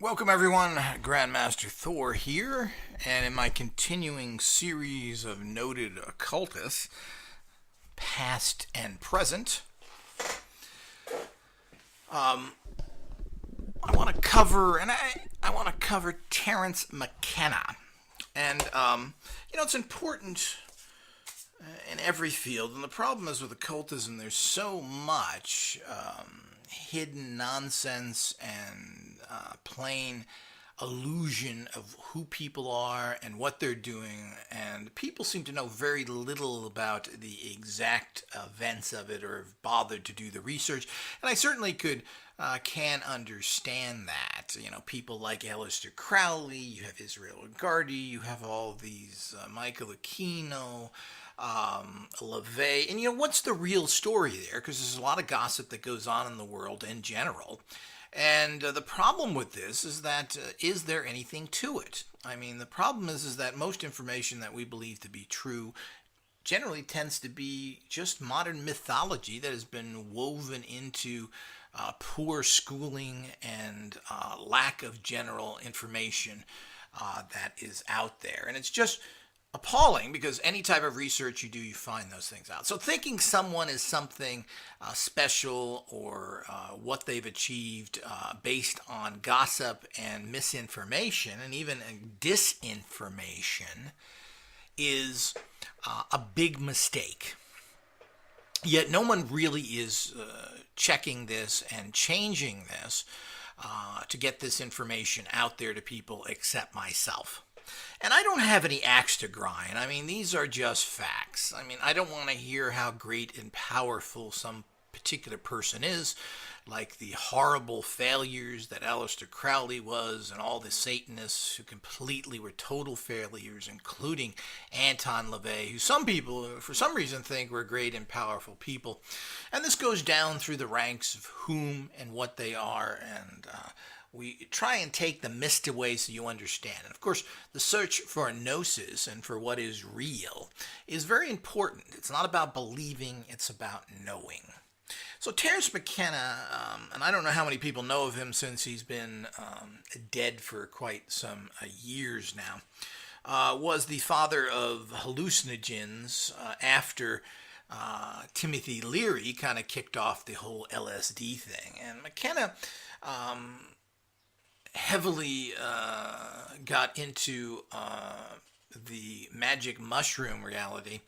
Welcome everyone, Grandmaster Thor here, and in my continuing series of noted occultists, past and present, I want to cover, I want to cover Terence Mckenna, and it's important in every field, and the problem is with occultism, there's so much hidden nonsense and plain illusion of who people are and what they're doing, and people seem to know very little about the exact events of it or have bothered to do the research. And I certainly can understand that. You know, people like Aleister Crowley, you have Israel Gardi, you have all these Michael Aquino, LaVey, and what's the real story there? Because there's a lot of gossip that goes on in the world in general. And the problem with this is that is there anything to it? I mean, the problem is that most information that we believe to be true generally tends to be just modern mythology that has been woven into poor schooling and lack of general information that is out there. And it's just appalling because any type of research you do, you find those things out. So thinking someone is something special or what they've achieved based on gossip and misinformation and even disinformation is a big mistake. Yet no one really is checking this and changing this to get this information out there to people except myself. And I don't have any axe to grind. I mean, these are just facts. I mean, I don't want to hear how great and powerful some particular person is, like the horrible failures that Aleister Crowley was and all the Satanists who completely were total failures, including Anton LaVey, who some people, for some reason, think were great and powerful people. And this goes down through the ranks of whom and what they are, and we try and take the mist away so you understand. And of course, the search for a gnosis and for what is real is very important. It's not about believing, it's about knowing. So Terence Mckenna, and I don't know how many people know of him since he's been dead for quite some years now, was the father of hallucinogens after Timothy Leary kind of kicked off the whole LSD thing. And Mckenna heavily got into the magic mushroom reality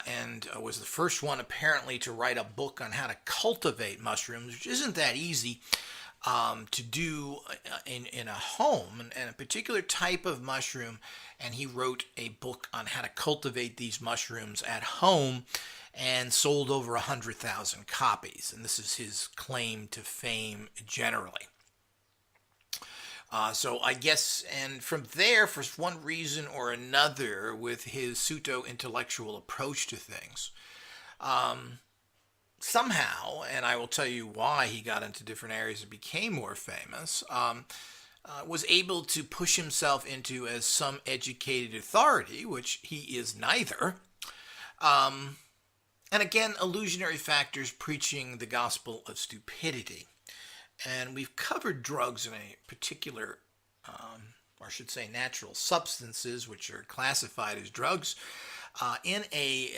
and was the first one apparently to write a book on how to cultivate mushrooms, which isn't that easy to do in a home, and a particular type of mushroom. And he wrote a book on how to cultivate these mushrooms at home and sold over 100,000 copies. And this is his claim to fame generally. So I guess, and from there, for one reason or another, with his pseudo-intellectual approach to things, somehow, and I will tell you why he got into different areas and became more famous, was able to push himself into as some educated authority, which he is neither. And again, illusionary factors preaching the gospel of stupidity. And we've covered drugs in a particular, or I should say natural substances, which are classified as drugs, in a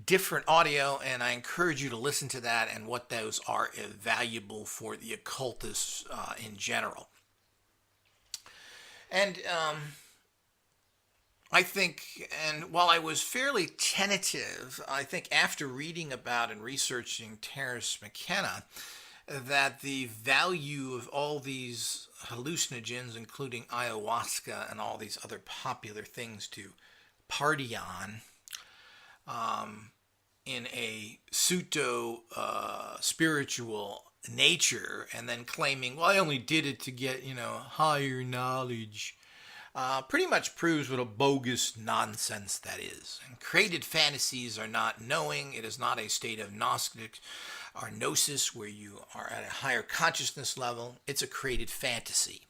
different audio, and I encourage you to listen to that and what those are valuable for the occultists in general. And I think, and while I was fairly tentative, I think after reading about and researching Terence Mckenna, that the value of all these hallucinogens, including ayahuasca and all these other popular things to party on, in a pseudo-spiritual nature, and then claiming, well, I only did it to get, higher knowledge, pretty much proves what a bogus nonsense that is. And created fantasies are not knowing. It is not a state of Gnostic or Gnosis where you are at a higher consciousness level. It's a created fantasy.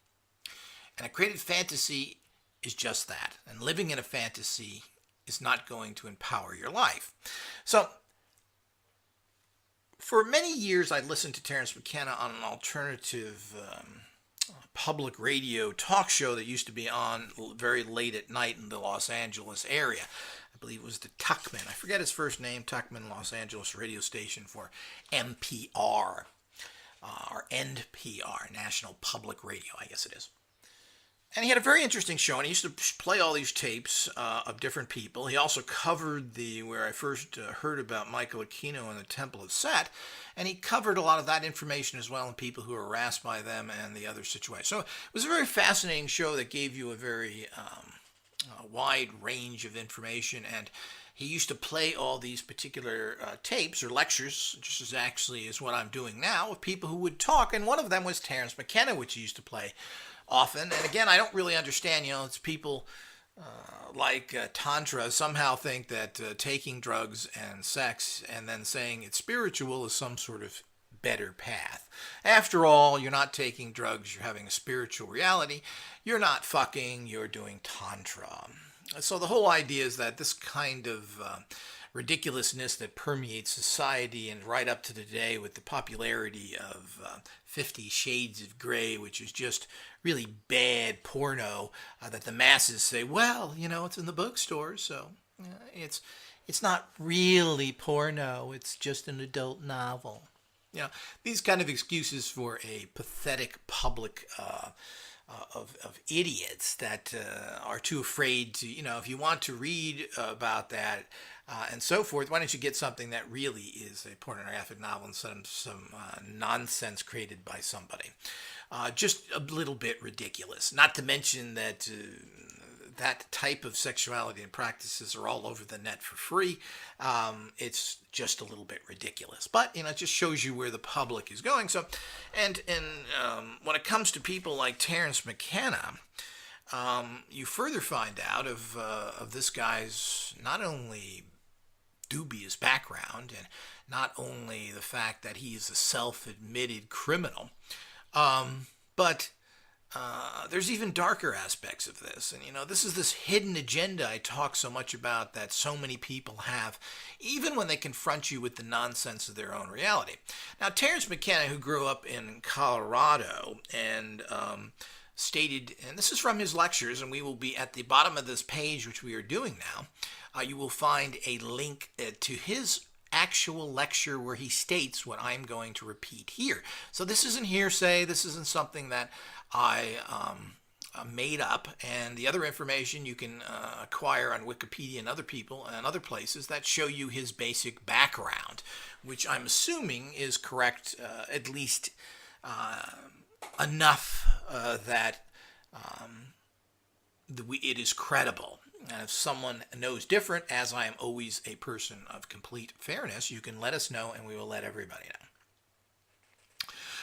And a created fantasy is just that. And living in a fantasy is not going to empower your life. So, for many years, I listened to Terence Mckenna on an alternative public radio talk show that used to be on very late at night in the Los Angeles area. I believe it was the Tuckman. I forget his first name. Tuckman Los Angeles radio station for NPR, or NPR, National Public Radio, I guess it is. And he had a very interesting show, and he used to play all these tapes of different people. He also covered where I first heard about Michael Aquino and the Temple of Set, and he covered a lot of that information as well, and people who were harassed by them and the other situations. So it was a very fascinating show that gave you a very wide range of information, and he used to play all these particular tapes or lectures, just as actually is what I'm doing now, of people who would talk, and one of them was Terence Mckenna, which he used to play often. And again, I don't really understand, it's people like Tantra somehow think that taking drugs and sex and then saying it's spiritual is some sort of better path. After all, you're not taking drugs, you're having a spiritual reality. You're not fucking, you're doing Tantra. So the whole idea is that this kind of ridiculousness that permeates society and right up to today with the popularity of 50 Shades of Grey, which is just really bad porno that the masses say, well, it's in the bookstore, so it's not really porno, it's just an adult novel. These kind of excuses for a pathetic public of idiots that are too afraid to, if you want to read about that and so forth, why don't you get something that really is a pornographic novel instead of some nonsense created by somebody. Just a little bit ridiculous. Not to mention that that type of sexuality and practices are all over the net for free. It's just a little bit ridiculous. But, it just shows you where the public is going. So, and when it comes to people like Terence Mckenna, you further find out of this guy's not only dubious background and not only the fact that he is a self-admitted criminal, but there's even darker aspects of this. And, this is this hidden agenda I talk so much about that so many people have, even when they confront you with the nonsense of their own reality. Now, Terence Mckenna, who grew up in Colorado and stated, and this is from his lectures, and we will be at the bottom of this page, which we are doing now, you will find a link to his actual lecture where he states what I'm going to repeat here. So this isn't hearsay. This isn't something that I made up. And the other information you can acquire on Wikipedia and other people and other places that show you his basic background, which I'm assuming is correct, at least enough that it is credible. And if someone knows different, as I am always a person of complete fairness, you can let us know and we will let everybody know.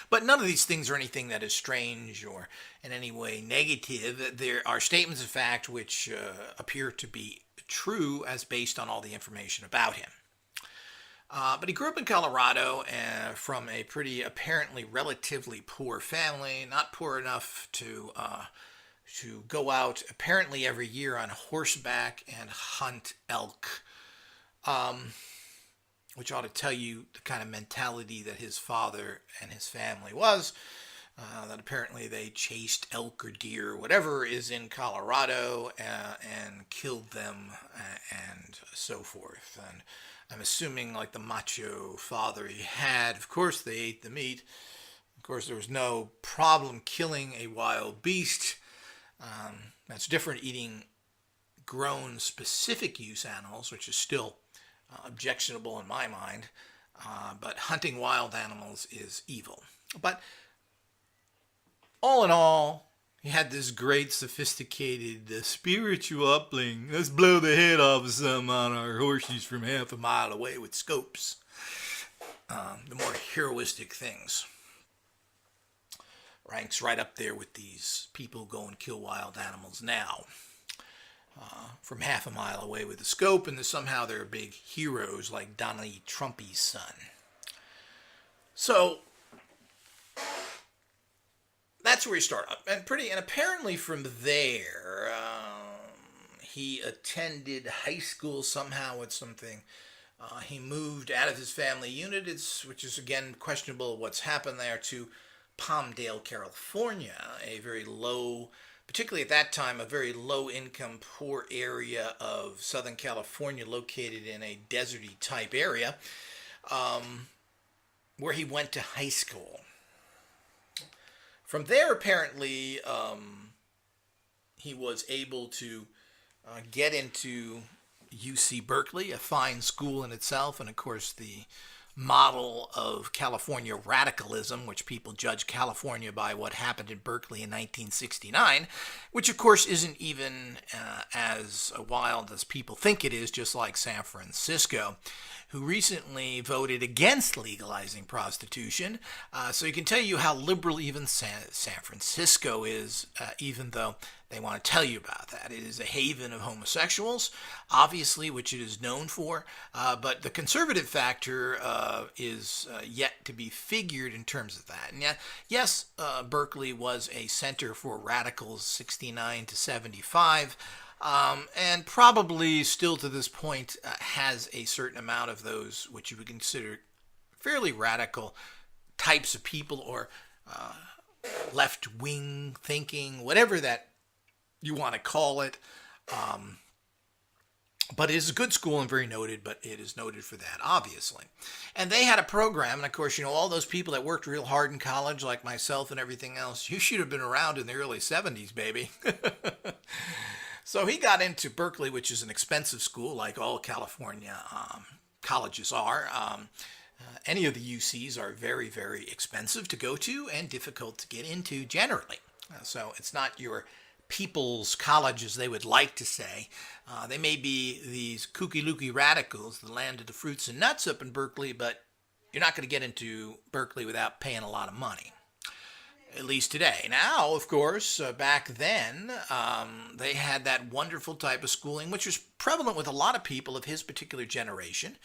But none of these things are anything that is strange or in any way negative. There are statements of fact which appear to be true as based on all the information about him. But he grew up in Colorado from a pretty apparently relatively poor family, not poor enough to go out apparently every year on horseback and hunt elk, which ought to tell you the kind of mentality that his father and his family was, that apparently they chased elk or deer or whatever is in Colorado and killed them and so forth. And I'm assuming like the macho father he had, of course they ate the meat. Of course there was no problem killing a wild beast. That's different eating grown specific use animals, which is still objectionable in my mind. But hunting wild animals is evil. But all in all, he had this great sophisticated spiritual upbringing. Let's blow the head off of some on our horses from half a mile away with scopes. The more heroistic things. Ranks right up there with these people who go and kill wild animals now. From half a mile away with a scope, and somehow they're big heroes like Donald Trumpy's son. So that's where he started, and apparently from there he attended high school somehow with something. He moved out of his family unit, which is again questionable what's happened there, to Palmdale, California, a very low, particularly at that time, a very low-income, poor area of Southern California, located in a deserty type area, where he went to high school. From there, apparently, he was able to get into UC Berkeley, a fine school in itself, and of course the model of California radicalism, which people judge California by what happened in Berkeley in 1969, which of course isn't even as wild as people think it is, just like San Francisco, who recently voted against legalizing prostitution. So you can tell you how liberal even San Francisco is, even though they want to tell you about that. It is a haven of homosexuals, obviously, which it is known for, but the conservative factor is yet to be figured in terms of that. And yes, Berkeley was a center for radicals 69 to 75, and probably still to this point has a certain amount of those which you would consider fairly radical types of people, or left-wing thinking, whatever that you want to call it. But it is a good school and very noted, but it is noted for that, obviously. And they had a program, and of course, you know, all those people that worked real hard in college, like myself and everything else, you should have been around in the early 70s, baby. So he got into Berkeley, which is an expensive school, like all California colleges are. Any of the UCs are very, very expensive to go to and difficult to get into generally. So it's not your people's college, as they would like to say. They may be these kooky-looky radicals, the land of the fruits and nuts up in Berkeley, but you're not going to get into Berkeley without paying a lot of money, at least today. Now, of course, back then, they had that wonderful type of schooling, which was prevalent with a lot of people of his particular generation,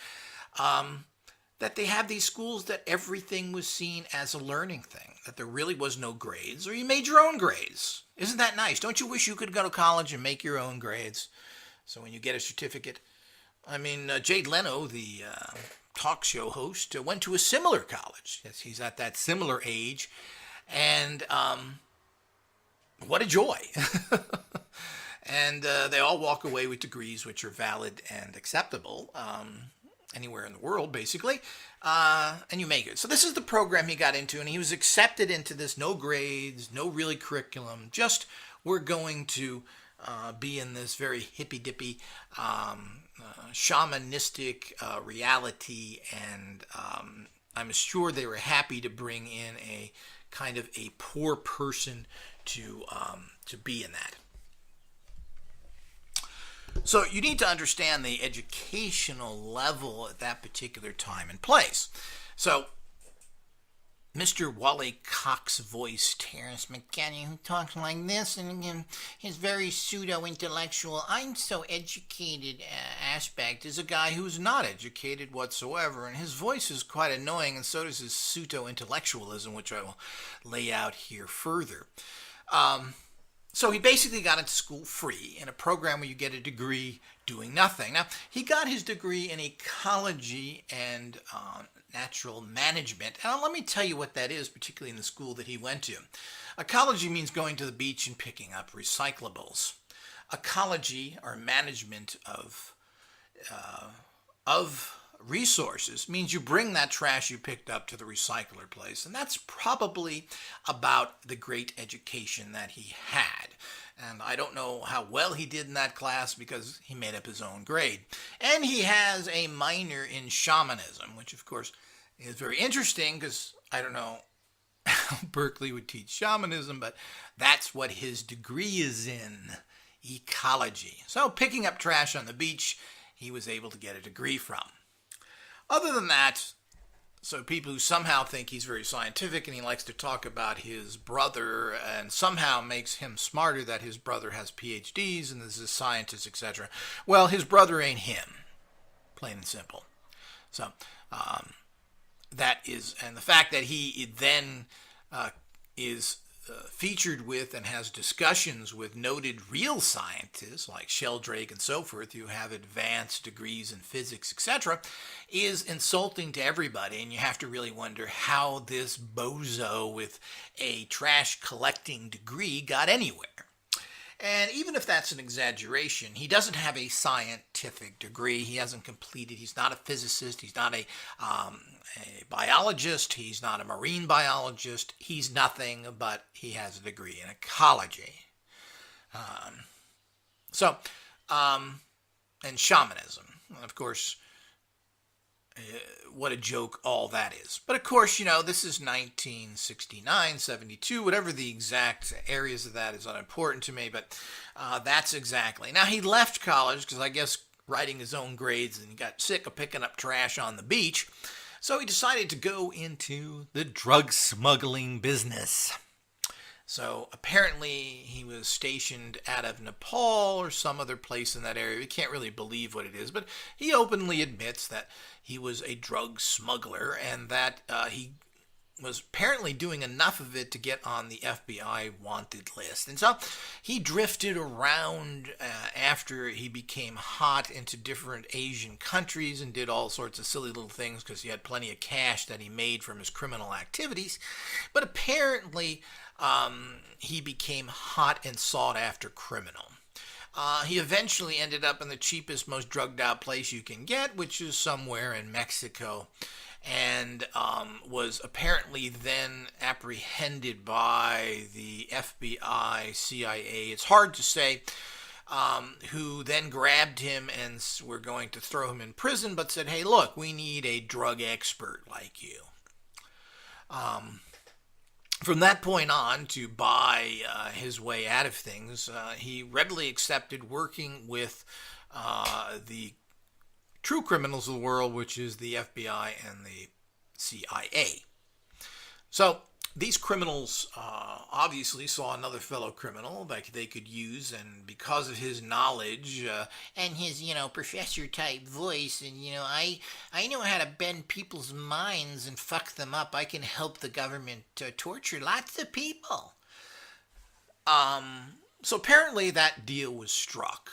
that they had these schools that everything was seen as a learning thing, that there really was no grades, or you made your own grades. Isn't that nice? Don't you wish you could go to college and make your own grades? So when you get a certificate, I mean, Jay Leno, the talk show host, went to a similar college. Yes, he's at that similar age, and what a joy. And they all walk away with degrees which are valid and acceptable anywhere in the world, basically, and you make it. So this is the program he got into, and he was accepted into this no grades, no really curriculum, just we're going to be in this very hippy-dippy, shamanistic reality, and I'm sure they were happy to bring in a kind of a poor person to be in that. So you need to understand the educational level at that particular time and place. So Mr. Wally Cox voice, Terence Mckenna, who talks like this, and again, his very pseudo-intellectual, I'm so educated aspect, is a guy who's not educated whatsoever, and his voice is quite annoying, and so does his pseudo-intellectualism, which I will lay out here further. So he basically got into school free in a program where you get a degree doing nothing. Now, he got his degree in ecology and natural management. And let me tell you what that is, particularly in the school that he went to. Ecology means going to the beach and picking up recyclables. Ecology, or management of resources, means you bring that trash you picked up to the recycler place. And that's probably about the great education that he had. And I don't know how well he did in that class because he made up his own grade. And he has a minor in shamanism, which of course is very interesting because I don't know how Berkeley would teach shamanism, but that's what his degree is in, ecology. So picking up trash on the beach, he was able to get a degree from. Other than that, so people who somehow think he's very scientific and he likes to talk about his brother and somehow makes him smarter that his brother has PhDs and is a scientist, etc. Well, his brother ain't him, plain and simple. So that is, and the fact that he then is featured with and has discussions with noted real scientists like Sheldrake and so forth who have advanced degrees in physics, etc., is insulting to everybody, and you have to really wonder how this bozo with a trash collecting degree got anywhere. And even if that's an exaggeration, he doesn't have a scientific degree. He hasn't completed, he's not a physicist, he's not a biologist, he's not a marine biologist, he's nothing, but he has a degree in ecology. And shamanism. Of course, what a joke all that is. But of course, this is 1969, 72, whatever the exact areas of that is unimportant to me, but that's exactly. Now, he left college because I guess writing his own grades and he got sick of picking up trash on the beach, so he decided to go into the drug smuggling business. So apparently he was stationed out of Nepal or some other place in that area. We can't really believe what it is, but he openly admits that he was a drug smuggler and that he was apparently doing enough of it to get on the FBI wanted list. And so he drifted around after he became hot into different Asian countries and did all sorts of silly little things because he had plenty of cash that he made from his criminal activities. But apparently he became hot and sought after criminal. He eventually ended up in the cheapest, most drugged out place you can get, which is somewhere in Mexico, and was apparently then apprehended by the FBI, CIA, it's hard to say, who then grabbed him and were going to throw him in prison, but said, hey, look, we need a drug expert like you. From that point on, to buy his way out of things, he readily accepted working with the true criminals of the world, which is the FBI and the CIA. So these criminals obviously saw another fellow criminal that they could use, and because of his knowledge and his, professor-type voice, and, I know how to bend people's minds and fuck them up. I can help the government torture lots of people. So apparently that deal was struck.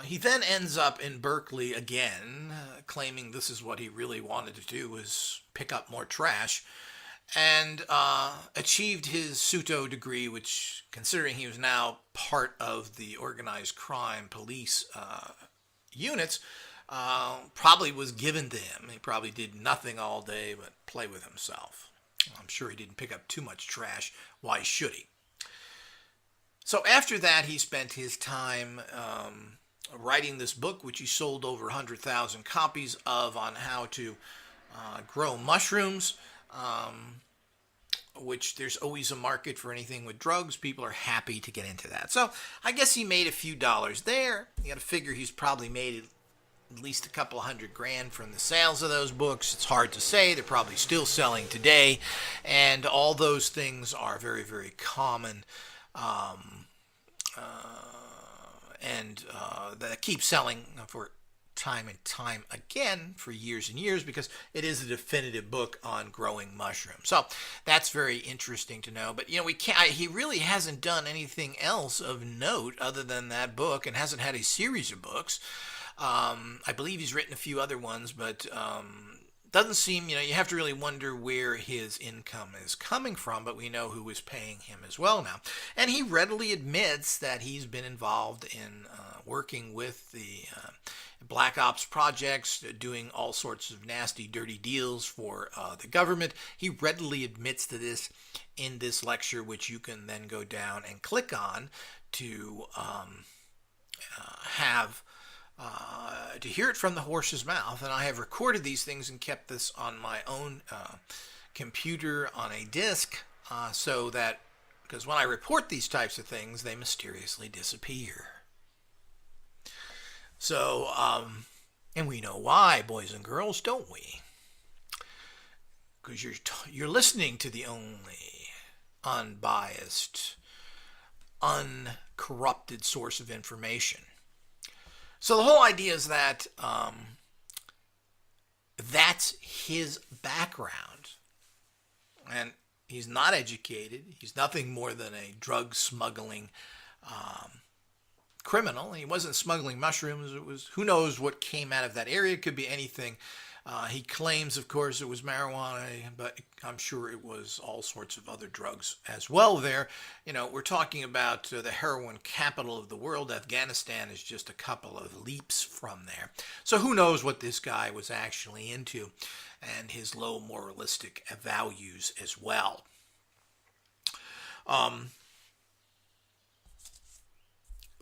He then ends up in Berkeley again, claiming this is what he really wanted to do, was pick up more trash, and achieved his pseudo degree, which, considering he was now part of the organized crime police units, probably was given to him. He probably did nothing all day but play with himself. I'm sure he didn't pick up too much trash. Why should he? So after that, he spent his time writing this book, which he sold over 100,000 copies of, on how to grow mushrooms, which there's always a market for anything with drugs. People are happy to get into that. So I guess he made a few dollars there. You got to figure he's probably made at least a couple $100,000 from the sales of those books. It's hard to say. They're probably still selling today. And all those things are very, very common. And that keeps selling for time and time again for years and years, because it is a definitive book on growing mushrooms. So that's very interesting to know. But he really hasn't done anything else of note other than that book, and hasn't had a series of books. I believe he's written a few other ones, but doesn't seem, you have to really wonder where his income is coming from, but we know who is paying him as well now. And he readily admits that he's been involved in working with the Black Ops projects, doing all sorts of nasty, dirty deals for the government. He readily admits to this in this lecture, which you can then go down and click on to to hear it from the horse's mouth. And I have recorded these things and kept this on my own computer on a disk, so that, because when I report these types of things, they mysteriously disappear. So, and we know why, boys and girls, don't we? Because you're listening to the only unbiased, uncorrupted source of information. So the whole idea is that that's his background. And He's not educated. He's nothing more than a drug smuggling criminal. He wasn't smuggling mushrooms. It was, who knows what came out of that area. It could be anything. He claims, of course, it was marijuana, but I'm sure it was all sorts of other drugs as well there. You know, we're talking about the heroin capital of the world. Afghanistan is just a couple of leaps from there. So who knows what this guy was actually into, and his low moralistic values as well.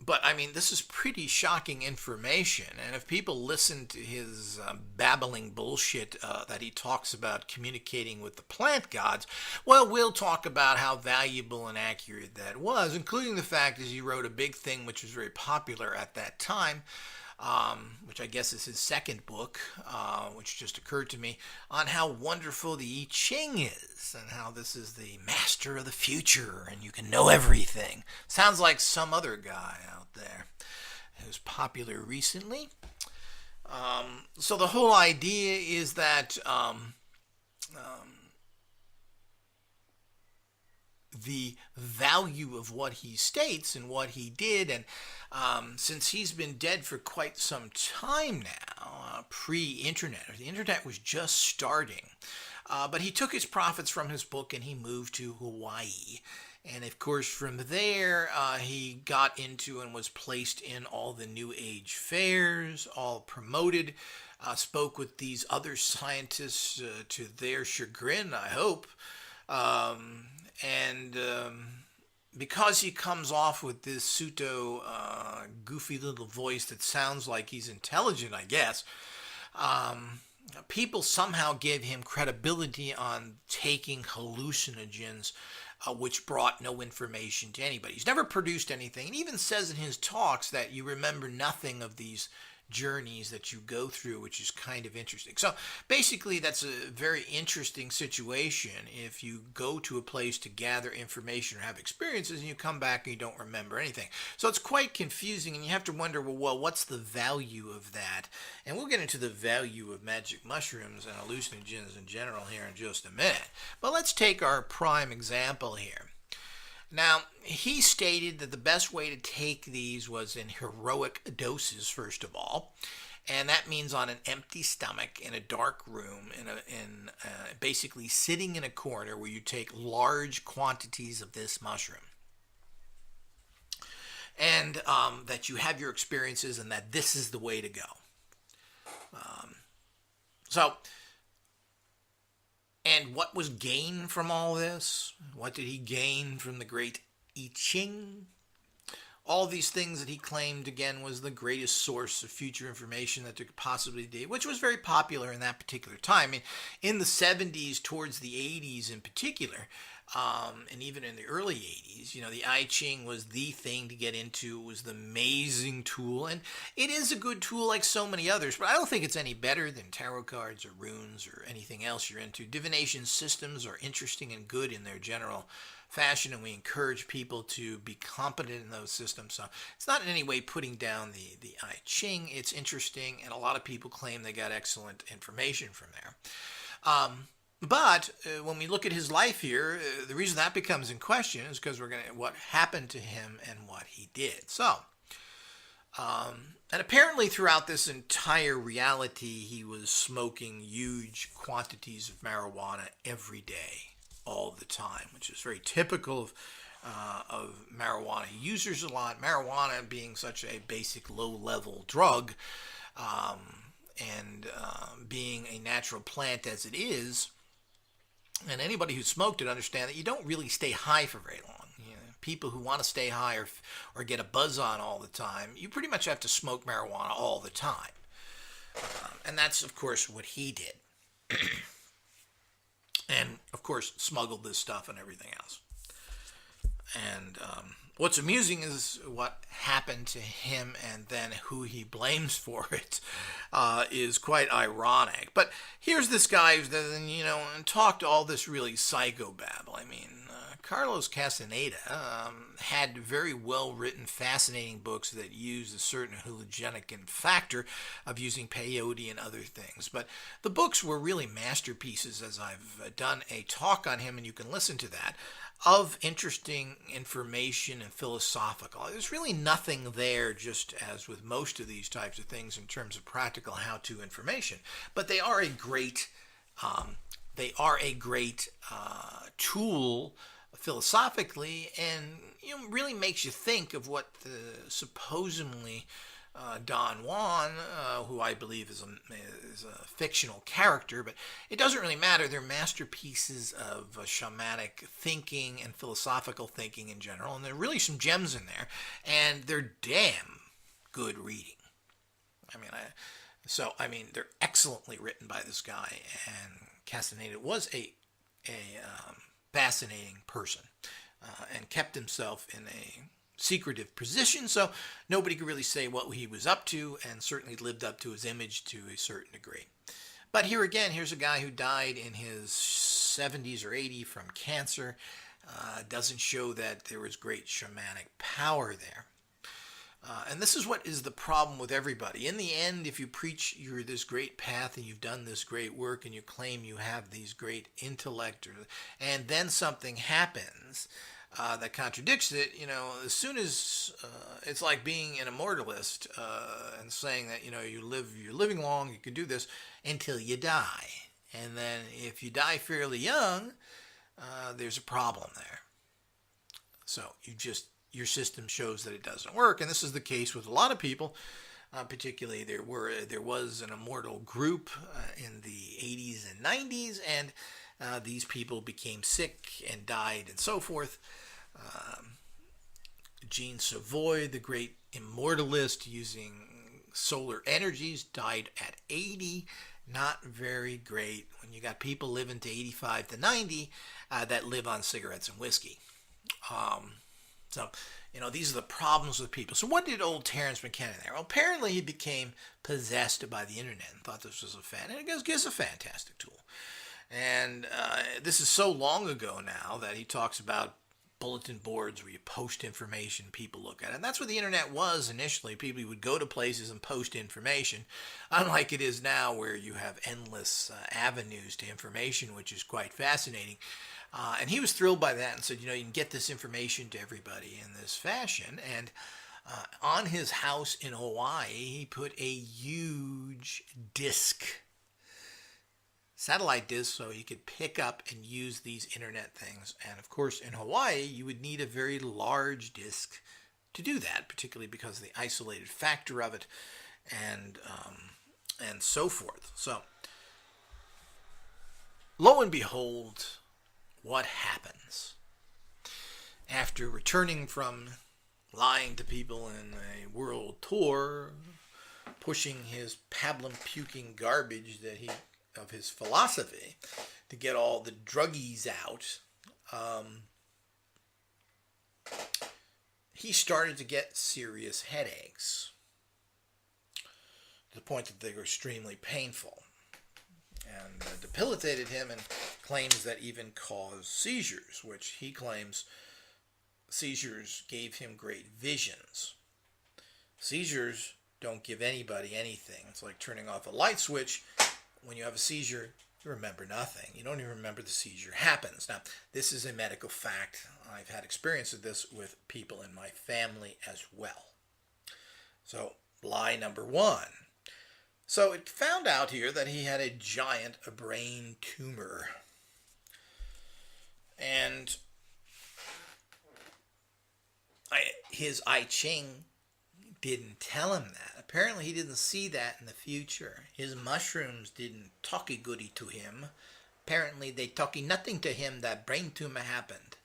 But, I mean, this is pretty shocking information. And if people listen to his babbling bullshit that he talks about communicating with the plant gods, well, we'll talk about how valuable and accurate that was, including the fact that he wrote a big thing which was very popular at that time, which I guess is his second book, which just occurred to me, on how wonderful the I Ching is and how this is the master of the future and you can know everything. Sounds like some other guy out there who's popular recently. So the whole idea is that the value of what he states and what he did, and since he's been dead for quite some time now, pre-internet, the internet was just starting, but he took his profits from his book and he moved to Hawaii. And of course, from there, he got into and was placed in all the New Age fairs, all promoted, spoke with these other scientists to their chagrin, I hope. Because he comes off with this pseudo goofy little voice that sounds like he's intelligent, I guess, people somehow gave him credibility on taking hallucinogens, which brought no information to anybody. He's never produced anything, and even says in his talks that you remember nothing of these journeys that you go through, which is kind of interesting. So basically, that's a very interesting situation if you go to a place to gather information or have experiences and you come back and you don't remember anything. So it's quite confusing, and you have to wonder, well, what's the value of that? And we'll get into the value of magic mushrooms and hallucinogens in general here in just a minute. But let's take our prime example here. Now, he stated that the best way to take these was in heroic doses, first of all, and that means on an empty stomach in a dark room, basically sitting in a corner where you take large quantities of this mushroom, and that you have your experiences, and that this is the way to go. And what was gained from all this? What did he gain from the great I Ching? All these things that he claimed, again, was the greatest source of future information that there could possibly be, which was very popular in that particular time. I mean, in the 70s, towards the 80s in particular, and even in the early 80s, the I Ching was the thing to get into. It was the amazing tool, and it is a good tool like so many others, but I don't think it's any better than tarot cards or runes or anything else you're into. Divination systems are interesting and good in their general fashion, and we encourage people to be competent in those systems. So it's not in any way putting down the I Ching. It's interesting, and a lot of people claim they got excellent information from there. But when we look at his life here, the reason that becomes in question is because we're going to what happened to him and what he did. So, and apparently throughout this entire reality, he was smoking huge quantities of marijuana every day, all the time, which is very typical of marijuana users a lot. Marijuana being such a basic low-level drug, and being a natural plant as it is. And anybody who smoked it understand that you don't really stay high for very long. People who want to stay high or get a buzz on all the time, you pretty much have to smoke marijuana all the time. And that's, of course, what he did. And, of course, smuggled this stuff and everything else. And what's amusing is what happened to him and then who he blames for it is quite ironic. But here's this guy who's, and talked all this really psychobabble. I mean, Carlos Castaneda had very well-written, fascinating books that used a certain hallucinogenic factor of using peyote and other things. But the books were really masterpieces, as I've done a talk on him, and you can listen to that, of interesting information and philosophical. There's really nothing there, just as with most of these types of things, in terms of practical how-to information. But they are a great tool philosophically, and really makes you think of what the supposedly Don Juan, who I believe is a fictional character, but it doesn't really matter. They're masterpieces of shamanic thinking and philosophical thinking in general, and there are really some gems in there, and they're damn good reading. They're excellently written by this guy, and Castaneda was a fascinating person, and kept himself in a secretive position, so nobody could really say what he was up to, and certainly lived up to his image to a certain degree. But here again, here's a guy who died in his 70s or 80s from cancer. Doesn't show that there was great shamanic power there. And this is what is the problem with everybody. In the end, if you preach you're this great path and you've done this great work and you claim you have these great intellect, and then something happens that contradicts it, as soon as it's like being an immortalist and saying that, you're living long, you can do this until you die. And then if you die fairly young, there's a problem there. So your system shows that it doesn't work, and this is the case with a lot of people. Particularly, there was an immortal group in the 80s and 90s, and these people became sick and died and so forth. Jean Savoy, the great immortalist using solar energies, died at 80. Not very great when you got people living to 85 to 90 that live on cigarettes and whiskey. So, these are the problems with people. So what did old Terence Mckenna there? Well, apparently he became possessed by the internet and thought this was and it is a fantastic tool. And this is so long ago now that he talks about bulletin boards where you post information, people look at it. And that's what the internet was initially. People would go to places and post information, unlike it is now where you have endless avenues to information, which is quite fascinating. And he was thrilled by that and said, you can get this information to everybody in this fashion. And on his house in Hawaii, he put a huge satellite disk, so he could pick up and use these internet things. And of course, in Hawaii, you would need a very large disk to do that, particularly because of the isolated factor of it, and so forth. So, lo and behold, what happens after returning from lying to people in a world tour, pushing his pablum-puking garbage of his philosophy to get all the druggies out? He started to get serious headaches to the point that they were extremely painful, and debilitated him, and claims that even caused seizures, which he claims seizures gave him great visions. Seizures don't give anybody anything. It's like turning off a light switch. When you have a seizure, you remember nothing. You don't even remember the seizure happens. Now, this is a medical fact. I've had experience of this with people in my family as well. So, lie number one. So it found out here that he had a giant brain tumor. And his I Ching didn't tell him that. Apparently he didn't see that in the future. His mushrooms didn't talky goody to him. Apparently they talky nothing to him that brain tumor happened.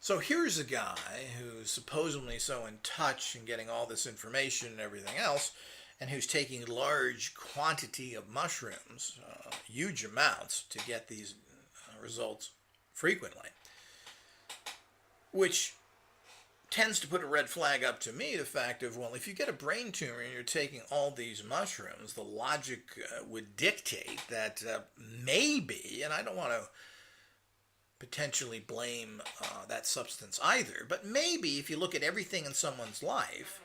So here's a guy who's supposedly so in touch and getting all this information and everything else, and who's taking large quantity of mushrooms, huge amounts, to get these results frequently, which tends to put a red flag up to me, the fact of, well, if you get a brain tumor and you're taking all these mushrooms, the logic would dictate that maybe, and I don't want to potentially blame that substance either. But maybe if you look at everything in someone's life,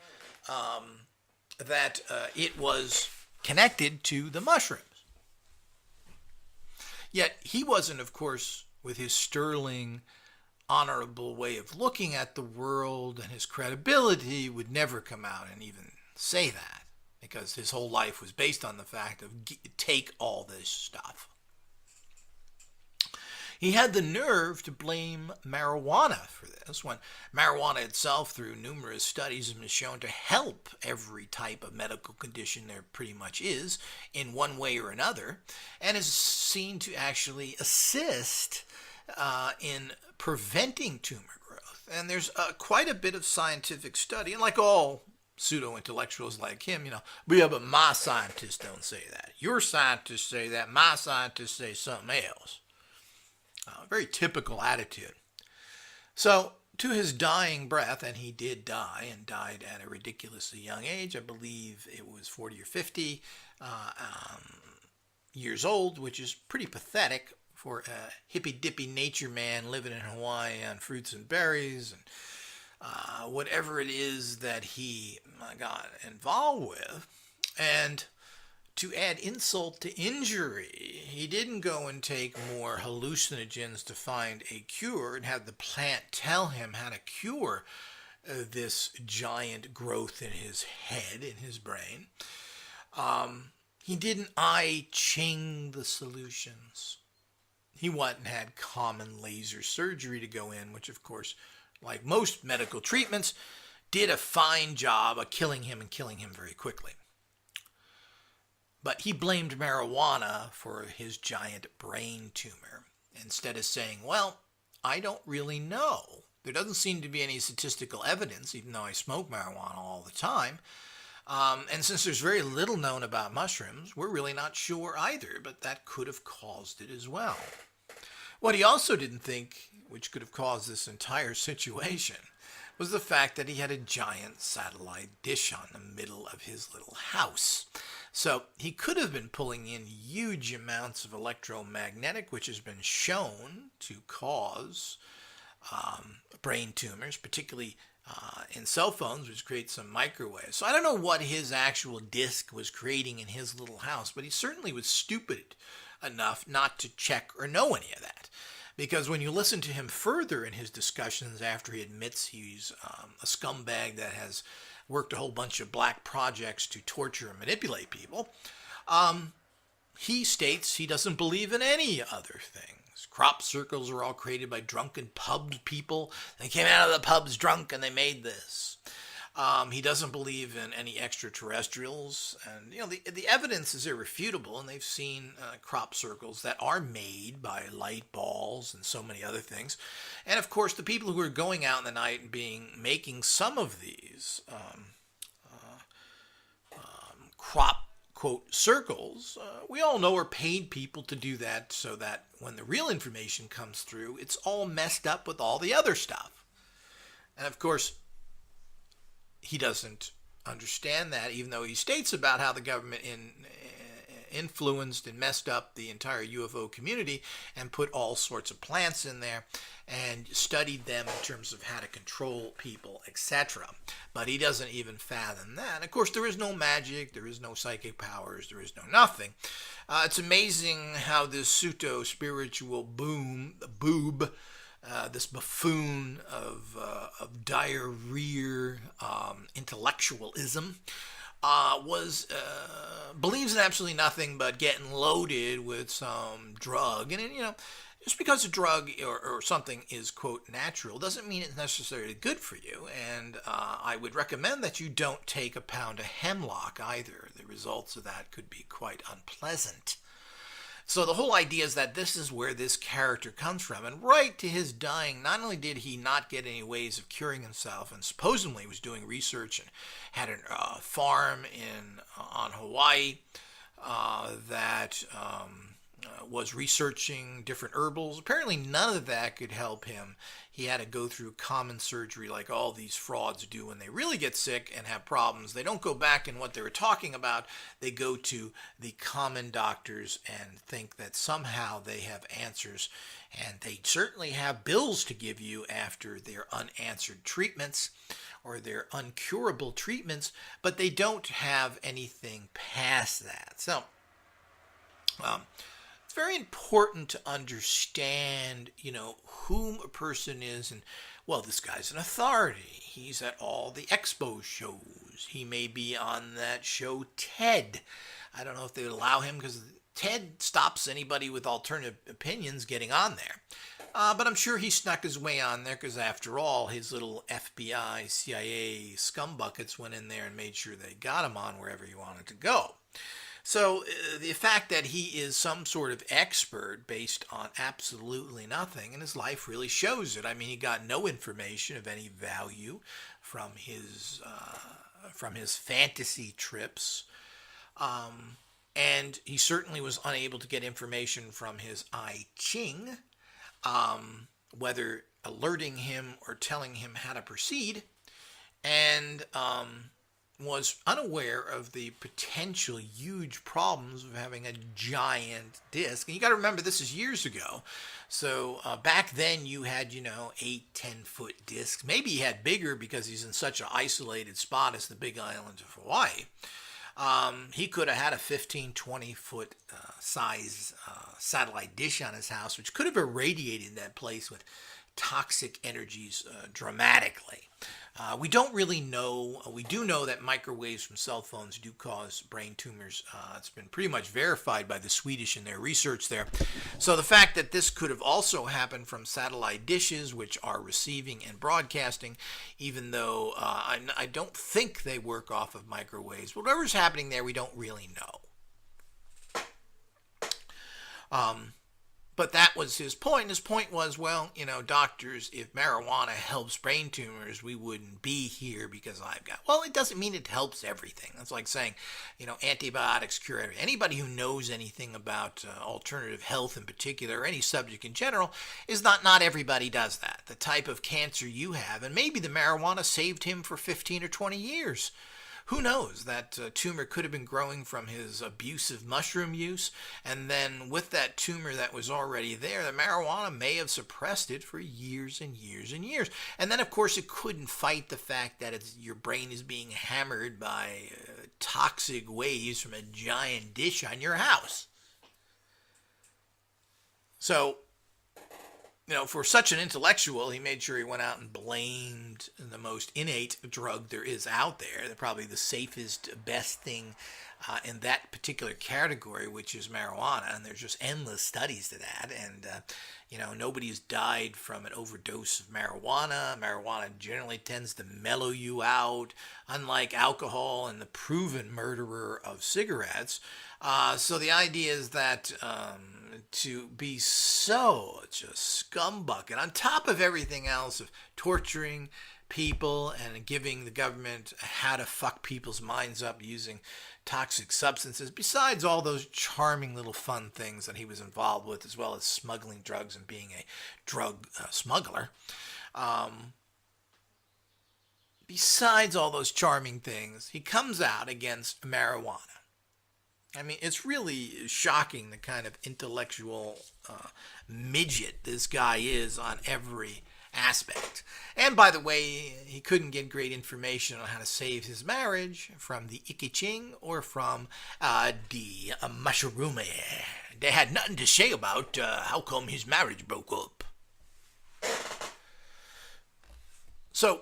that it was connected to the mushrooms. Yet he wasn't, of course, with his sterling, honorable way of looking at the world and his credibility, would never come out and even say that, because his whole life was based on the fact of take all this stuff. He had the nerve to blame marijuana for this, when marijuana itself, through numerous studies, has been shown to help every type of medical condition there pretty much is, in one way or another, and is seen to actually assist in preventing tumor growth. And there's quite a bit of scientific study, and like all pseudo-intellectuals like him, yeah, but my scientists don't say that. Your scientists say that. My scientists say something else. Very typical attitude. So, to his dying breath, and he did die, and died at a ridiculously young age. I believe it was 40 or 50 years old, which is pretty pathetic for a hippy-dippy nature man living in Hawaii on fruits and berries and whatever it is that he got involved with. And to add insult to injury, he didn't go and take more hallucinogens to find a cure and have the plant tell him how to cure this giant growth in his head, in his brain. He didn't I Ching the solutions. He went and had common laser surgery to go in, which of course, like most medical treatments, did a fine job of killing him and killing him very quickly. But he blamed marijuana for his giant brain tumor, instead of saying, well, I don't really know. There doesn't seem to be any statistical evidence, even though I smoke marijuana all the time. And since there's very little known about mushrooms, we're really not sure either, but that could have caused it as well. What he also didn't think, which could have caused this entire situation, was the fact that he had a giant satellite dish on the middle of his little house. So he could have been pulling in huge amounts of electromagnetic, which has been shown to cause brain tumors, particularly in cell phones, which create some microwaves. So I don't know what his actual disc was creating in his little house, but he certainly was stupid enough not to check or know any of that. Because when you listen to him further in his discussions after he admits he's a scumbag that has worked a whole bunch of black projects to torture and manipulate people, he states he doesn't believe in any other things. Crop circles are all created by drunken pub people. They came out of the pubs drunk and they made this. He doesn't believe in any extraterrestrials, and the evidence is irrefutable, and they've seen crop circles that are made by light balls and so many other things. And of course, the people who are going out in the night and making some of these crop quote circles, we all know are paid people to do that, so that when the real information comes through, it's all messed up with all the other stuff. And of course, he doesn't understand that, even though he states about how the government influenced and messed up the entire UFO community and put all sorts of plants in there and studied them in terms of how to control people, etc. But he doesn't even fathom that. And of course, there is no magic, there is no psychic powers, there is no nothing. It's amazing how this pseudo-spiritual boob, this buffoon of diarrhea, intellectualism, believes in absolutely nothing but getting loaded with some drug. And just because a drug or something is, quote, natural doesn't mean it's necessarily good for you. And I would recommend that you don't take a pound of hemlock either. The results of that could be quite unpleasant. So the whole idea is that this is where this character comes from. And right to his dying, not only did he not get any ways of curing himself, and supposedly was doing research and had a farm on Hawaii that was researching different herbals. Apparently none of that could help him. He had to go through common surgery like all these frauds do when they really get sick and have problems. They don't go back in what they were talking about. They go to the common doctors and think that somehow they have answers. And they certainly have bills to give you after their unanswered treatments or their uncurable treatments, but they don't have anything past that. So, it's very important to understand, whom a person is. And, well, this guy's an authority. He's at all the expo shows. He may be on that show TED. I don't know if they would allow him because TED stops anybody with alternative opinions getting on there. But I'm sure he snuck his way on there because, after all, his little FBI, CIA scumbuckets went in there and made sure they got him on wherever he wanted to go. So the fact that he is some sort of expert based on absolutely nothing, and his life really shows it. I mean, he got no information of any value from his fantasy trips. And he certainly was unable to get information from his I Ching, whether alerting him or telling him how to proceed, and was unaware of the potential huge problems of having a giant disc. And you got to remember, this is years ago. So back then you had, 8-10-foot discs. Maybe he had bigger because he's in such an isolated spot as the Big Island of Hawaii. He could have had a 15-20 foot size satellite dish on his house, which could have irradiated that place with toxic energies dramatically. We don't really know. We do know that microwaves from cell phones do cause brain tumors. It's been pretty much verified by the Swedish in their research there. So the fact that this could have also happened from satellite dishes, which are receiving and broadcasting, even though I don't think they work off of microwaves. Whatever's happening there, we don't really know. But that was his point. His point was, well, doctors, if marijuana helps brain tumors, we wouldn't be here because I've got... Well, it doesn't mean it helps everything. That's like saying, antibiotics cure everything. Anybody who knows anything about alternative health in particular, or any subject in general, is not everybody does that. The type of cancer you have, and maybe the marijuana saved him for 15 or 20 years. Who knows? That tumor could have been growing from his abusive mushroom use, and then with that tumor that was already there, the marijuana may have suppressed it for years and years and years. And then, of course, it couldn't fight the fact that your brain is being hammered by toxic waves from a giant dish on your house. So, for such an intellectual, he made sure he went out and blamed the most innate drug there is out there. They're probably the safest, best thing in that particular category, which is marijuana. And there's just endless studies to that. And, nobody's died from an overdose of marijuana. Marijuana generally tends to mellow you out, unlike alcohol and the proven murderer of cigarettes. So the idea is that to be such a scumbucket, on top of everything else of torturing people and giving the government how to fuck people's minds up using toxic substances, besides all those charming little fun things that he was involved with, as well as smuggling drugs and being a drug smuggler. Besides all those charming things, he comes out against marijuana. I mean, it's really shocking the kind of intellectual midget this guy is on every aspect. And by the way, he couldn't get great information on how to save his marriage from the I Ching or from the mushroom. They had nothing to say about how come his marriage broke up. So,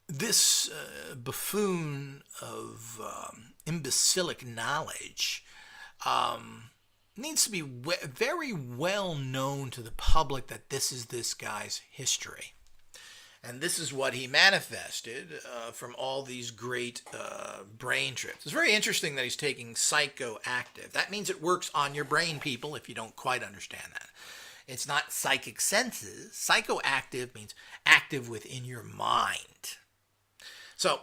this buffoon of imbecilic knowledge needs to be very well known to the public that this is this guy's history. And this is what he manifested from all these great brain trips. It's very interesting that he's taking psychoactive. That means it works on your brain, people, if you don't quite understand that. It's not psychic senses. Psychoactive means active within your mind. So,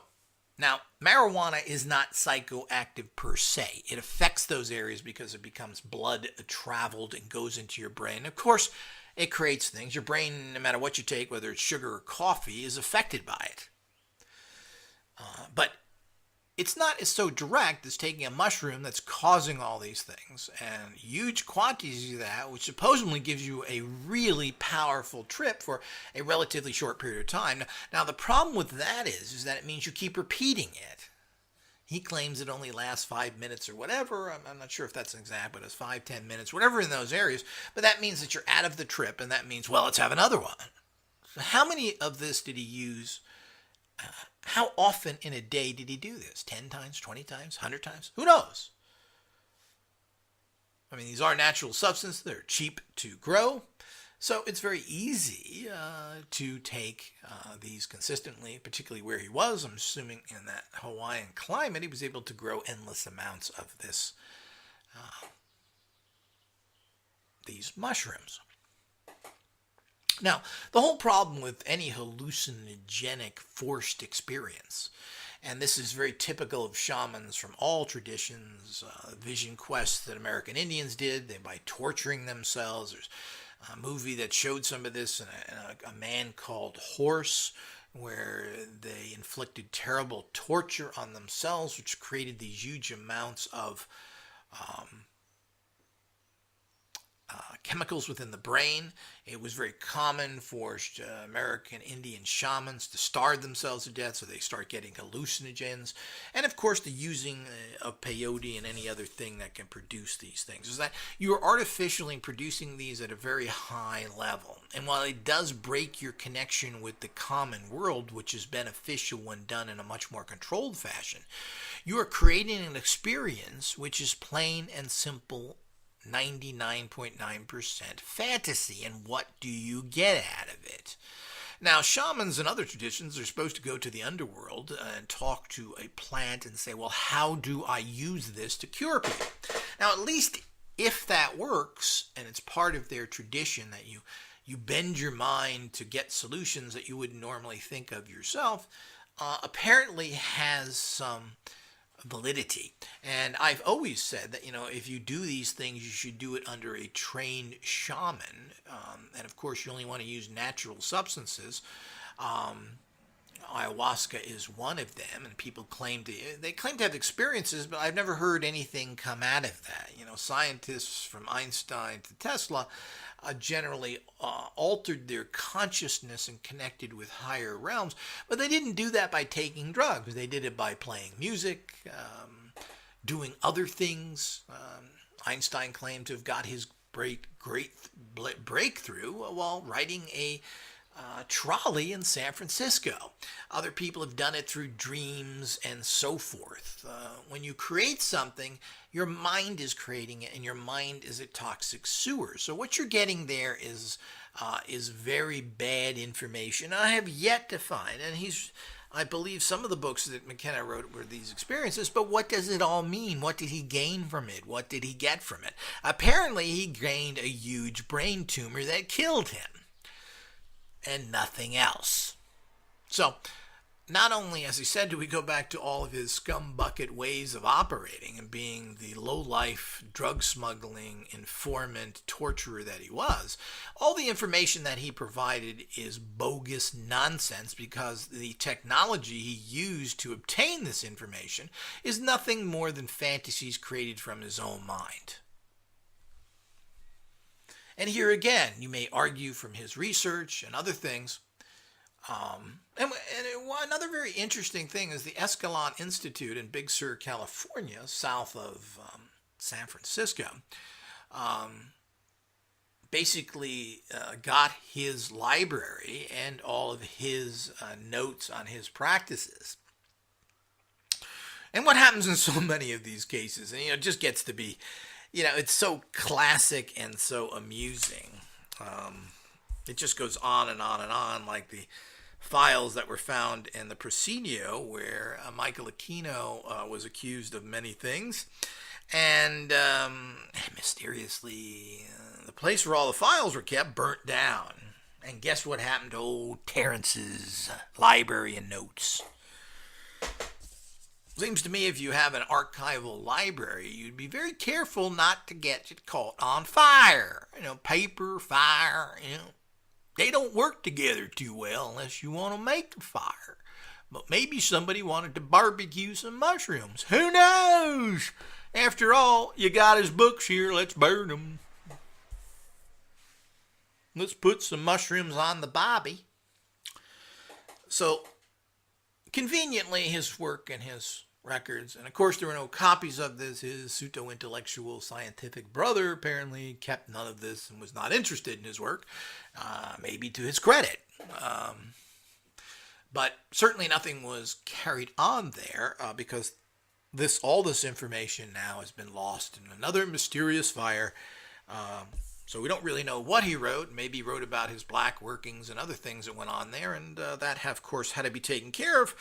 now, marijuana is not psychoactive per se. It affects those areas because it becomes blood traveled and goes into your brain. Of course, it creates things. Your brain, no matter what you take, whether it's sugar or coffee, is affected by it. But it's not as so direct as taking a mushroom that's causing all these things and huge quantities of that, which supposedly gives you a really powerful trip for a relatively short period of time. Now the problem with that is that it means you keep repeating it. He claims it only lasts 5 minutes or whatever. I'm not sure if that's exact, but it's 5, 10 minutes, whatever in those areas. But that means that you're out of the trip, and that means, well, let's have another one. So how many of this did he use? How often in a day did he do this? 10 times, 20 times, 100 times? Who knows? I mean, these are natural substances. They're cheap to grow. So it's very easy to take these consistently, particularly where he was. I'm assuming in that Hawaiian climate, he was able to grow endless amounts of these mushrooms. Now, the whole problem with any hallucinogenic forced experience, and this is very typical of shamans from all traditions, vision quests that American Indians did, by torturing themselves. There's a movie that showed some of this, a man called Horse, where they inflicted terrible torture on themselves, which created these huge amounts of chemicals within the brain. It was very common for American Indian shamans to starve themselves to death, so they start getting hallucinogens. And of course, the using of peyote and any other thing that can produce these things is that you are artificially producing these at a very high level. And while it does break your connection with the common world, which is beneficial when done in a much more controlled fashion, you are creating an experience which is plain and simple 99.9% fantasy. And what do you get out of it? Now, shamans and other traditions are supposed to go to the underworld and talk to a plant and say, well, how do I use this to cure people? Now, at least if that works, and it's part of their tradition that you bend your mind to get solutions that you wouldn't normally think of yourself, apparently has some validity. And I've always said that, if you do these things, you should do it under a trained shaman. And of course, you only want to use natural substances. Ayahuasca is one of them, and people claim to have experiences, but I've never heard anything come out of that. Scientists from Einstein to Tesla generally altered their consciousness and connected with higher realms, but they didn't do that by taking drugs. They did it by playing music, doing other things. Einstein claimed to have got his great breakthrough while riding a trolley in San Francisco. Other people have done it through dreams and so forth. When you create something, your mind is creating it, and your mind is a toxic sewer. So what you're getting there is very bad information. I have yet to find, and I believe some of the books that McKenna wrote were these experiences, but what does it all mean? What did he gain from it? What did he get from it? Apparently, he gained a huge brain tumor that killed him, and nothing else. So, not only, as he said, do we go back to all of his scumbucket ways of operating and being the low-life, drug-smuggling, informant, torturer that he was, all the information that he provided is bogus nonsense, because the technology he used to obtain this information is nothing more than fantasies created from his own mind. And here again, you may argue from his research and other things. Another very interesting thing is the Escalon Institute in Big Sur, California, south of San Francisco, basically got his library and all of his notes on his practices. And what happens in so many of these cases, and it just gets to be, it's so classic and so amusing. It just goes on and on and on, like the files that were found in the Proscenio, where Michael Aquino was accused of many things. And mysteriously, the place where all the files were kept burnt down. And guess what happened to old Terence's library and notes? Seems to me if you have an archival library, you'd be very careful not to get it caught on fire. Paper, fire, they don't work together too well unless you want to make a fire. But maybe somebody wanted to barbecue some mushrooms. Who knows? After all, you got his books here. Let's burn them. Let's put some mushrooms on the bobby. So, conveniently, his work and his records, and of course there were no copies of this. His pseudo-intellectual scientific brother apparently kept none of this and was not interested in his work, maybe to his credit. But certainly nothing was carried on there because all this information now has been lost in another mysterious fire. So we don't really know what he wrote. Maybe he wrote about his black workings and other things that went on there, and that, of course, had to be taken care of.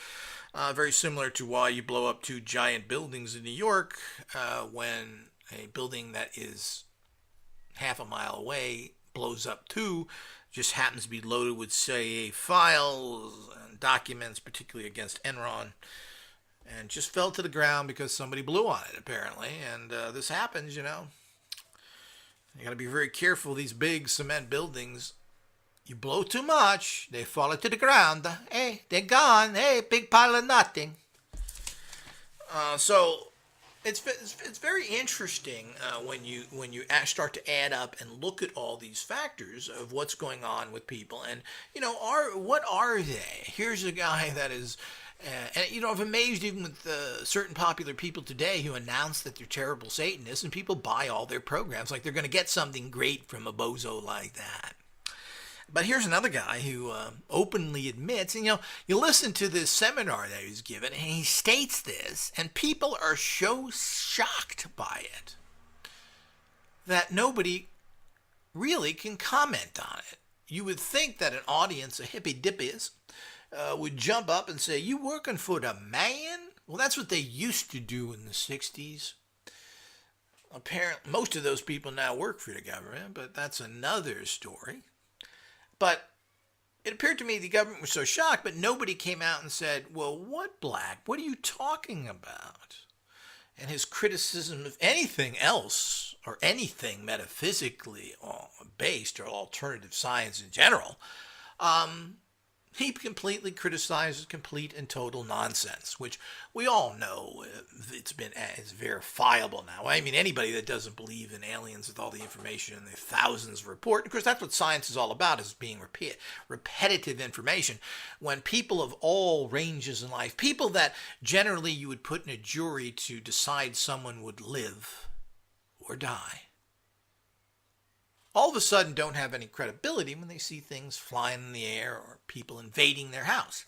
Very similar to why you blow up 2 giant buildings in New York when a building that is half a mile away blows up too, just happens to be loaded with CIA files and documents, particularly against Enron, and just fell to the ground because somebody blew on it, apparently. And this happens, you know. You got to be very careful. These big cement buildings, you blow too much, they fall to the ground. Hey, they're gone. Hey, big pile of nothing. So it's very interesting when you start to add up and look at all these factors of what's going on with people, and you know, what are they? Here's a guy that is. And, you know, I'm amazed even with certain popular people today who announce that they're terrible Satanists, and people buy all their programs like they're going to get something great from a bozo like that. But here's another guy who openly admits, and you know, you listen to this seminar that he was given, and he states this, and people are so shocked by it that nobody really can comment on it. You would think that an audience of hippy-dippies would jump up and say, "You working for the man?" Well, that's what they used to do in the 60s. Apparently, most of those people now work for the government, but that's another story. But it appeared to me the government was so shocked, but nobody came out and said, "Well, what black? What are you talking about?" And his criticism of anything else, or anything metaphysically based, or alternative science in general, he completely criticizes complete and total nonsense, which we all know it's verifiable now. I mean, anybody that doesn't believe in aliens with all the information and the thousands of reports, of course, that's what science is all about, is being repetitive information. When people of all ranges in life, people that generally you would put in a jury to decide someone would live or die, all of a sudden don't have any credibility when they see things flying in the air or people invading their house.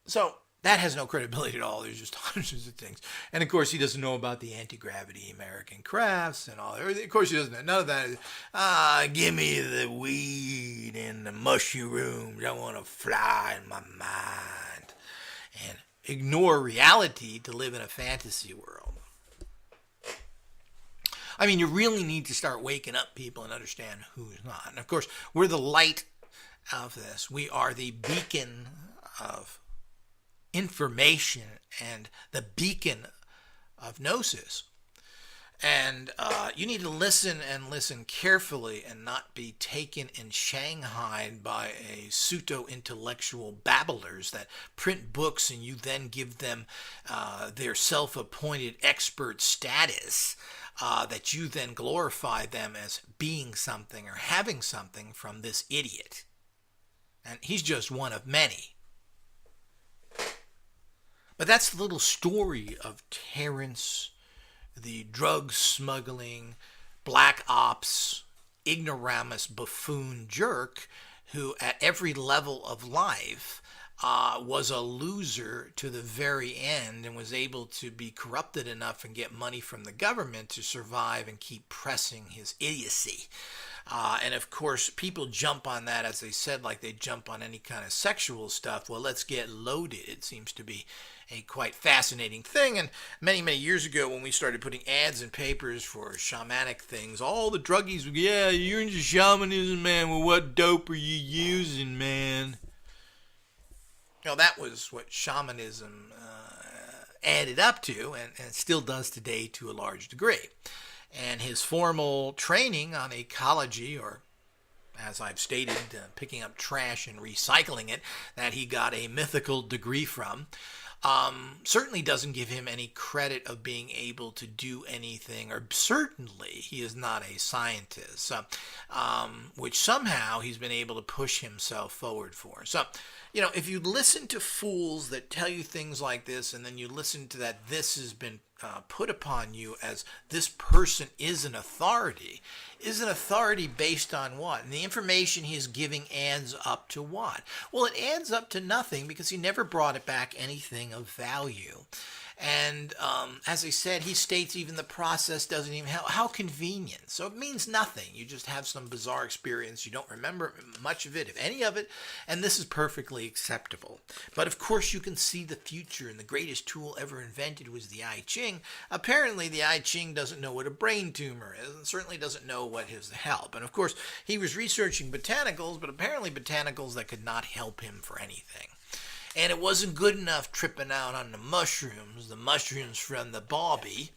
So that has no credibility at all. There's just hundreds of things. And of course, he doesn't know about the anti-gravity American crafts and all that. Of course, he doesn't know. None of that is, give me the weed and the mushrooms. I want to fly in my mind. And ignore reality to live in a fantasy world. I mean, you really need to start waking up people and understand who's not. And of course, we're the light of this. We are the beacon of information and the beacon of Gnosis. And you need to listen and listen carefully and not be taken and shanghaied by a pseudo-intellectual babblers that print books and you then give them their self-appointed expert status. That you then glorify them as being something or having something from this idiot. And he's just one of many. But that's the little story of Terence, the drug smuggling, black ops, ignoramus buffoon jerk who at every level of life was a loser to the very end and was able to be corrupted enough and get money from the government to survive and keep pressing his idiocy. And of course, people jump on that, as they said, like they jump on any kind of sexual stuff. Well, let's get loaded. It seems to be a quite fascinating thing. And many, many years ago, when we started putting ads in papers for shamanic things, all the druggies would go, "Yeah, you're into shamanism, man. Well, what dope are you using, man?" You know, that was what shamanism added up to, and still does today to a large degree. And his formal training on ecology or as I've stated, picking up trash and recycling it, that he got a mythical degree from, certainly doesn't give him any credit of being able to do anything, or certainly he is not a scientist, which somehow he's been able to push himself forward for. So, if you listen to fools that tell you things like this, and then you listen to that this has been put upon you as this person is an authority based on what? And the information he is giving adds up to what? Well, it adds up to nothing, because he never brought it back anything of value. And as I said, he states even the process doesn't even help. How convenient. So it means nothing. You just have some bizarre experience. You don't remember much of it, if any of it, and this is perfectly acceptable. But of course you can see the future, and the greatest tool ever invented was the I Ching. Apparently the I Ching doesn't know what a brain tumor is, and certainly doesn't know what is the help. And of course he was researching botanicals, but apparently botanicals that could not help him for anything. And it wasn't good enough tripping out on the mushrooms from the Bobby.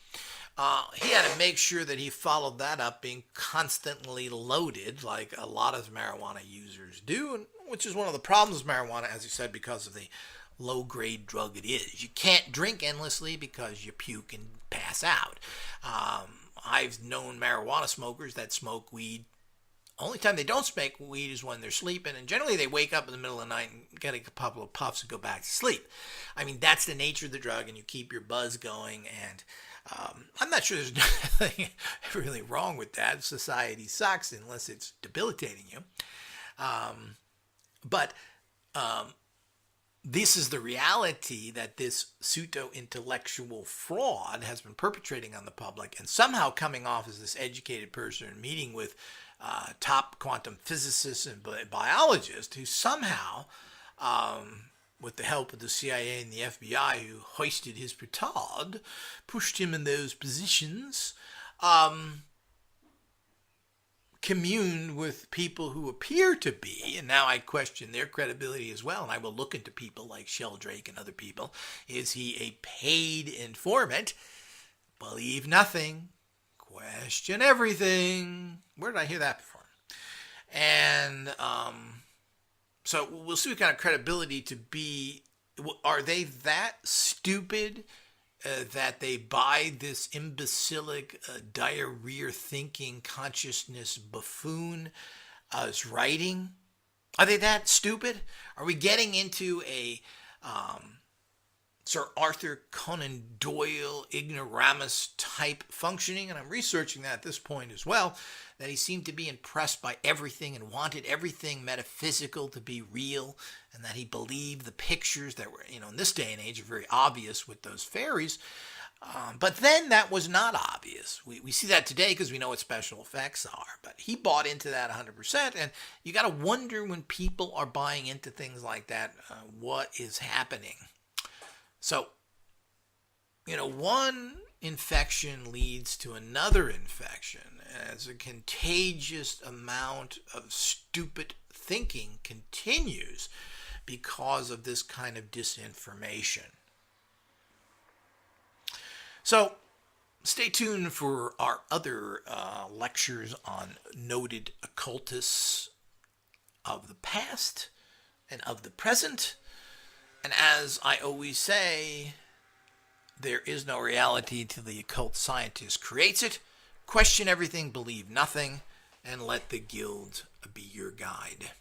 He had to make sure that he followed that up being constantly loaded, like a lot of marijuana users do, which is one of the problems with marijuana, as you said, because of the low-grade drug it is. You can't drink endlessly because you puke and pass out. I've known marijuana smokers that smoke weed. Only time they don't smoke weed is when they're sleeping, and generally they wake up in the middle of the night and get a couple of puffs and go back to sleep. I mean, that's the nature of the drug, and you keep your buzz going, and I'm not sure there's nothing really wrong with that. Society sucks unless it's debilitating you. But this is the reality that this pseudo-intellectual fraud has been perpetrating on the public, and somehow coming off as this educated person and meeting with top quantum physicists and biologists who somehow, with the help of the CIA and the FBI who hoisted his petard, pushed him in those positions, communed with people who appear to be, and now I question their credibility as well, and I will look into people like Sheldrake and other people. Is he a paid informant? Believe nothing. Question everything. Where did I hear that before? And so we'll see what kind of credibility to be. Are they that stupid that they buy this imbecilic, diarrhea-thinking consciousness buffoon as writing? Are they that stupid? Are we getting into a Sir Arthur Conan Doyle ignoramus type functioning? And I'm researching that at this point as well, that he seemed to be impressed by everything and wanted everything metaphysical to be real, and that he believed the pictures that were, in this day and age are very obvious with those fairies. But then that was not obvious. We see that today because we know what special effects are. But he bought into that 100%, and you got to wonder when people are buying into things like that, what is happening. So, one infection leads to another infection as a contagious amount of stupid thinking continues because of this kind of disinformation. So, stay tuned for our other lectures on noted occultists of the past and of the present. And as I always say, there is no reality till the occult scientist creates it. Question everything, believe nothing, and let the guild be your guide.